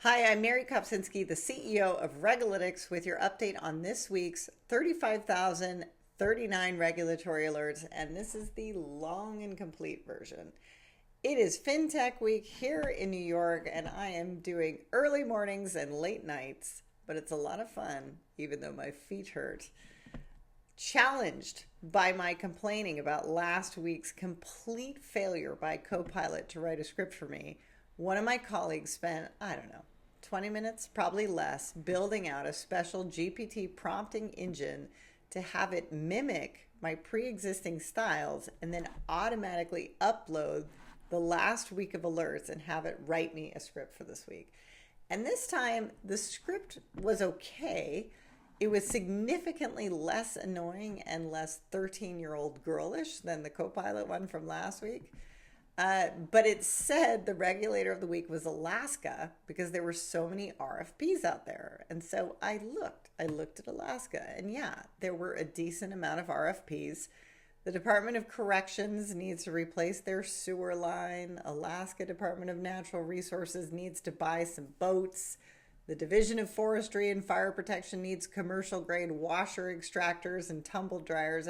Hi, I'm Mary Kopczynski, the CEO of RegAlytics, with your update on this week's 35,039 regulatory alerts, and this is the long and complete version. It is FinTech Week here in New York, and I am doing early mornings and late nights, but it's a lot of fun, even though my feet hurt. Challenged by my complaining about last week's complete failure by Copilot to write a script for me, one of my colleagues spent, 20 minutes, probably less, building out a special GPT prompting engine to have it mimic my pre-existing styles and then automatically upload the last week of alerts and have it write me a script for this week. And this time, the script was okay. It was significantly less annoying and less 13-year-old girlish than the Copilot one from last week. But it said the regulator of the week was Alaska because there were so many RFPs out there. And so I looked at Alaska, and yeah, there were a decent amount of RFPs. The Department of Corrections needs to replace their sewer line. Alaska Department of Natural Resources needs to buy some boats. The Division of Forestry and Fire Protection needs commercial grade washer extractors and tumble dryers.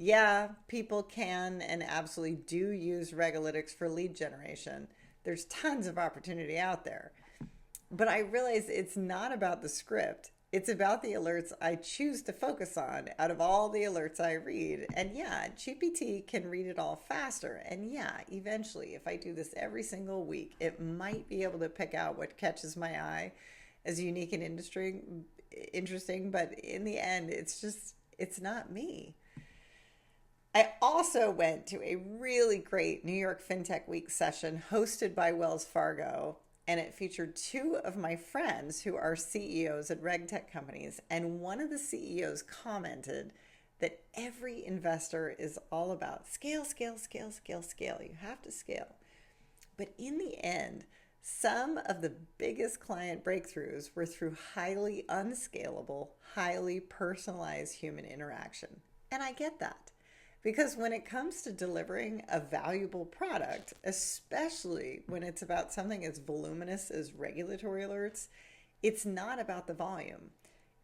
Yeah, people can and absolutely do use RegAlytics for lead generation. There's tons of opportunity out there. But I realize it's not about the script. It's about the alerts I choose to focus on out of all the alerts I read. And yeah, GPT can read it all faster. And yeah, eventually, if I do this every single week, it might be able to pick out what catches my eye as unique and interesting. But in the end, it's not me. I also went to a really great New York FinTech Week session hosted by Wells Fargo, and it featured two of my friends who are CEOs at RegTech companies, and one of the CEOs commented that every investor is all about scale, scale, scale, scale, scale. You have to scale. But in the end, some of the biggest client breakthroughs were through highly unscalable, highly personalized human interaction. And I get that. Because when it comes to delivering a valuable product, especially when it's about something as voluminous as regulatory alerts, it's not about the volume.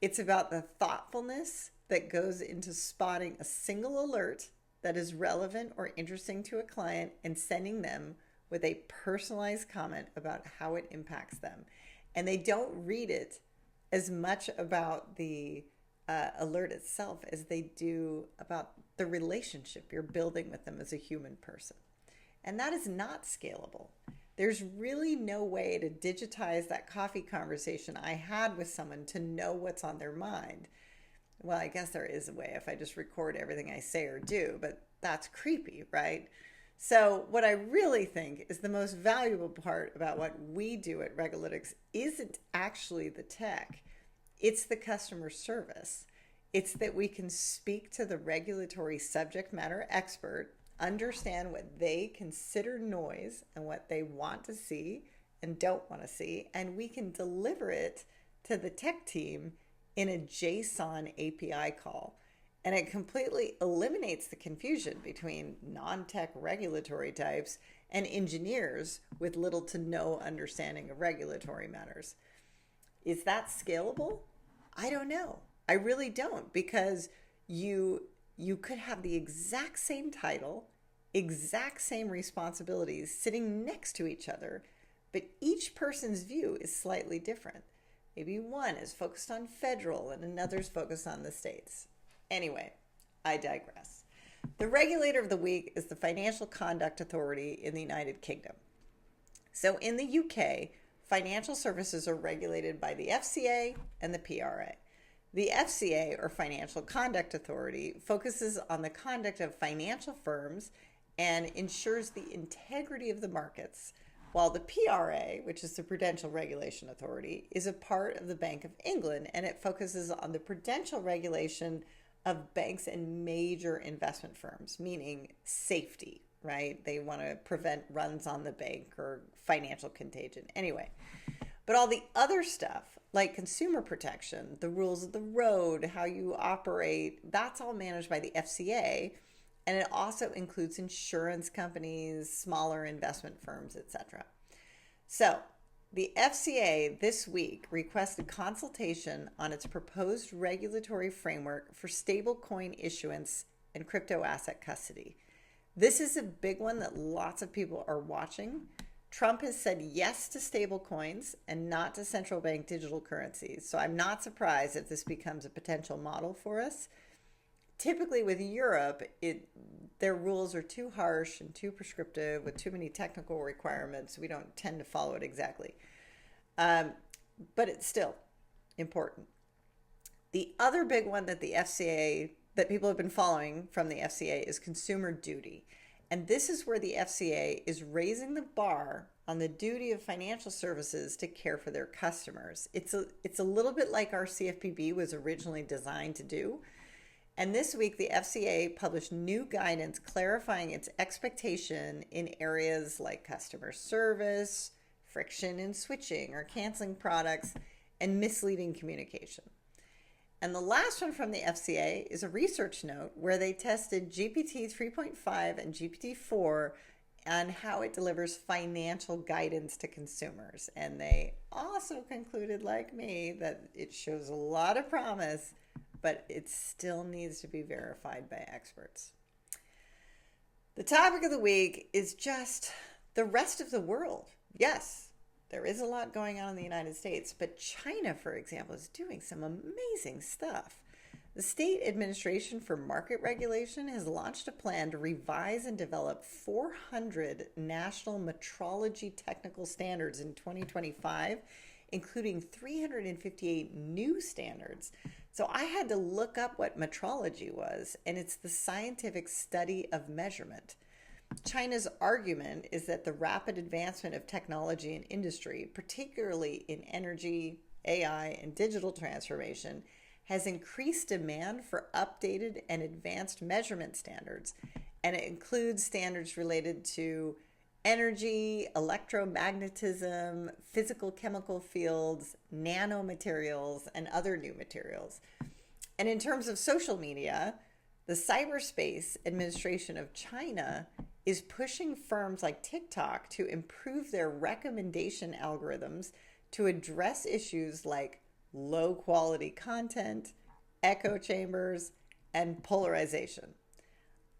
It's about the thoughtfulness that goes into spotting a single alert that is relevant or interesting to a client and sending them with a personalized comment about how it impacts them. And they don't read it as much about the alert itself as they do about the relationship you're building with them as a human person. And that is not scalable. There's really no way to digitize that coffee conversation I had with someone to know what's on their mind. Well, I guess there is a way if I just record everything I say or do, but that's creepy, right? So what I really think is the most valuable part about what we do at RegAlytics isn't actually the tech. It's the customer service. It's that we can speak to the regulatory subject matter expert, understand what they consider noise and what they want to see and don't want to see, and we can deliver it to the tech team in a JSON API call. And it completely eliminates the confusion between non-tech regulatory types and engineers with little to no understanding of regulatory matters. Is that scalable? I don't know. I really don't, because you could have the exact same title, exact same responsibilities sitting next to each other, but each person's view is slightly different. Maybe one is focused on federal and another's focused on the states. Anyway, I digress. The regulator of the week is the Financial Conduct Authority in the United Kingdom. So in the UK, financial services are regulated by the FCA and the PRA. The FCA, or Financial Conduct Authority, focuses on the conduct of financial firms and ensures the integrity of the markets, while the PRA, which is the Prudential Regulation Authority, is a part of the Bank of England, and it focuses on the prudential regulation of banks and major investment firms, meaning safety, right? They want to prevent runs on the bank or financial contagion. Anyway, but all the other stuff, like consumer protection, the rules of the road, how you operate, that's all managed by the FCA. And it also includes insurance companies, smaller investment firms, etc. So The FCA this week requested consultation on its proposed regulatory framework for stablecoin issuance and crypto asset custody. This is a big one that lots of people are watching. Trump has said yes to stablecoins and not to central bank digital currencies. So I'm not surprised if this becomes a potential model for us. Typically with Europe, their rules are too harsh and too prescriptive with too many technical requirements. We don't tend to follow it exactly. But it's still important. The other big one that the FCA, that people have been following from the FCA, is consumer duty. And this is where the FCA is raising the bar on the duty of financial services to care for their customers. It's a little bit like our CFPB was originally designed to do. And this week, the FCA published new guidance clarifying its expectation in areas like customer service, friction in switching or canceling products, and misleading communication. And the last one from the FCA is a research note where they tested GPT 3.5 and GPT 4 on how it delivers financial guidance to consumers. And they also concluded, like me, that it shows a lot of promise, but it still needs to be verified by experts. The topic of the week is just the rest of the world. Yes, there is a lot going on in the United States, but China, for example, is doing some amazing stuff. The State Administration for Market Regulation has launched a plan to revise and develop 400 national metrology technical standards in 2025, including 358 new standards. So I had to look up what metrology was, and it's the scientific study of measurement. China's argument is that the rapid advancement of technology and industry, particularly in energy, AI, and digital transformation, has increased demand for updated and advanced measurement standards, and it includes standards related to energy, electromagnetism, physical chemical fields, nanomaterials, and other new materials. And in terms of social media, the Cyberspace Administration of China is pushing firms like TikTok to improve their recommendation algorithms to address issues like low quality content, echo chambers, and polarization.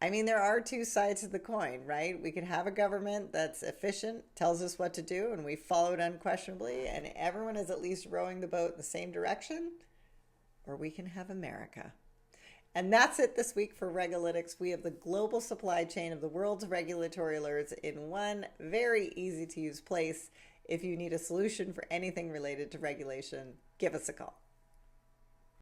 I mean, there are two sides to the coin, right? We can have a government that's efficient, tells us what to do, and we follow it unquestionably, and everyone is at least rowing the boat in the same direction. Or we can have America. And that's it this week for RegAlytics. We have the global supply chain of the world's regulatory alerts in one very easy to use place. If you need a solution for anything related to regulation, give us a call.